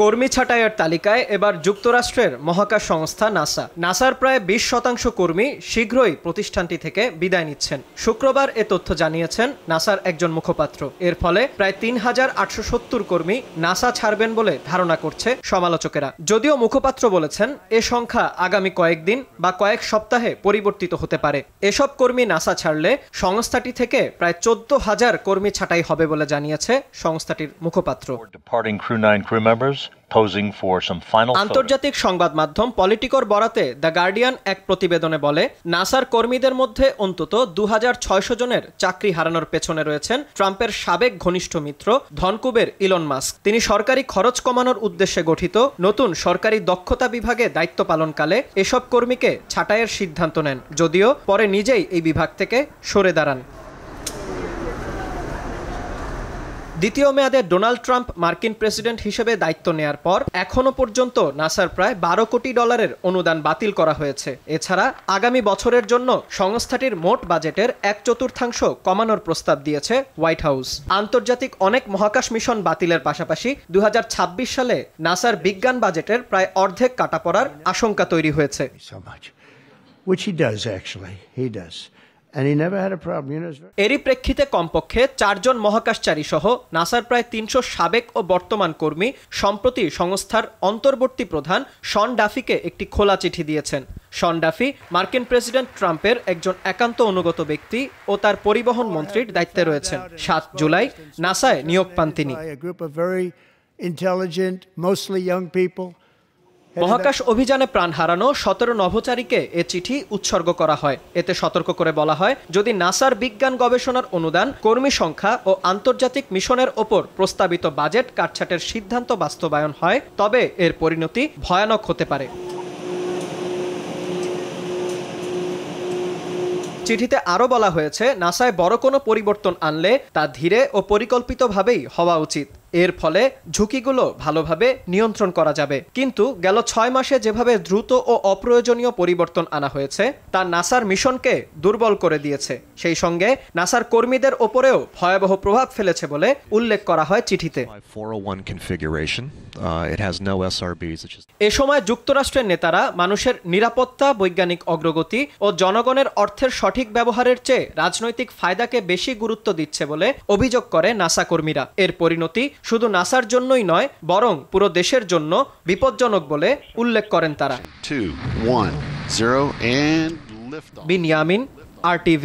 কর্মী ছাঁটাইয়ের তালিকায় এবার যুক্তরাষ্ট্রের মহাকাশ সংস্থা নাসার প্রায় 20% কর্মী শীঘ্রই প্রতিষ্ঠানটি থেকে বিদায় নিচ্ছেন। শুক্রবার এ তথ্য জানিয়েছেন নাসার একজন মুখপাত্র। এর ফলে প্রায় 3870 কর্মী নাসা ছাড়বেন বলে ধারণা করছে সমালোচকেরা। যদিও মুখপাত্র বলেছেন এ সংখ্যা আগামী কয়েকদিন বা কয়েক সপ্তাহে পরিবর্তিত হতে পারে। এসব কর্মী নাসা ছাড়লে সংস্থাটি থেকে প্রায় 14,000 কর্মী ছাঁটাই হবে বলে জানিয়েছে সংস্থাটির মুখপাত্র। আন্তর্জাতিক সংবাদ মাধ্যম পলিটিকোর বরাতে দ্য গার্ডিয়ান এক প্রতিবেদনে বলে, নাসার কর্মীদের মধ্যে অন্তত 2600 জনের চাকরি হারানোর পেছনে রয়েছেন ট্রাম্পের সাবেক ঘনিষ্ঠ মিত্র ধনকুবের ইলন মাস্ক। তিনি সরকারি খরচ কমানোর উদ্দেশ্যে গঠিত নতুন সরকারি দক্ষতা বিভাগে দায়িত্ব পালনকালে এসব কর্মীকে ছাঁটাইয়ের সিদ্ধান্ত নেন, যদিও পরে নিজেই এই বিভাগ থেকে সরে দাঁড়ান। দ্বিতীয় মেয়াদে ডোনাল্ড ট্রাম্প মার্কিন প্রেসিডেন্ট হিসেবে দায়িত্ব নেয়ার পর এখনো পর্যন্ত নাসার প্রায় $12 কোটি অনুদান বাতিল করা হয়েছে। এছাড়া আগামী বছরের জন্য সংস্থাটির মোট বাজেটের 1/4 কমানোর প্রস্তাব দিয়েছে হোয়াইট হাউস। আন্তর্জাতিক অনেক মহাকাশ মিশন বাতিলের পাশাপাশি 2026 সালে নাসার বিজ্ঞান বাজেটের প্রায় অর্ধেক কাটা পড়ার আশঙ্কা তৈরি হয়েছে। এরই প্রেক্ষিতে কমপক্ষে 4 জন মহাকাশচারী সহ নাসার প্রায় 300 সাবেক ও বর্তমান কর্মী সম্প্রতি সংস্থার অন্তর্বর্তী প্রধান শন ডাফিকে একটি খোলা চিঠি দিয়েছেন। শন ডাফি মার্কিন প্রেসিডেন্ট ট্রাম্পের একজন একান্ত অনুগত ব্যক্তি ও তার পরিবহন মন্ত্রীর দায়িত্বে রয়েছেন। 7 জুলাই নাসায় নিয়োগ পান তিনি। মহাকাশ অভিযানে প্রাণ হারানো 17 নভোচারীকে এ চিঠি উৎসর্গ করা হয়। এতে সতর্ক করে বলা হয়, যদি নাসার বিজ্ঞান গবেষণার অনুদান, কর্মী সংখ্যা ও আন্তর্জাতিক মিশনের ওপর প্রস্তাবিত বাজেট কাটছাটের সিদ্ধান্ত বাস্তবায়ন হয়, তবে এর পরিণতি ভয়ানক হতে পারে। চিঠিতে আরও বলা হয়েছে, নাসায় বড় কোনো পরিবর্তন আনলে তা ধীরে ও পরিকল্পিতভাবেই হওয়া উচিত। এর ফলে ঝুঁকিগুলো ভালোভাবে নিয়ন্ত্রণ করা যাবে। কিন্তু গেল 6 মাসে যেভাবে দ্রুত ও অপ্রয়োজনীয় পরিবর্তন আনা হয়েছে তা নাসার মিশনকে দুর্বল করে দিয়েছে। সেই সঙ্গে নাসার কর্মীদের ওপরেও ভয়াবহ প্রভাব ফেলেছে বলে উল্লেখ করা হয় চিঠিতে। এ সময় যুক্তরাষ্ট্রের নেতারা মানুষের নিরাপত্তা, বৈজ্ঞানিক অগ্রগতি ও জনগণের অর্থের সঠিক ব্যবহারের চেয়ে রাজনৈতিক ফায়দাকে বেশি গুরুত্ব দিচ্ছে বলে অভিযোগ করে নাসা কর্মীরা। এর পরিণতি শুধু নাসার জন্যই নয়, বরং পুরো দেশের জন্য বিপজ্জনক বলে উল্লেখ করেন তারা। বিনিয়ামিন, RTV।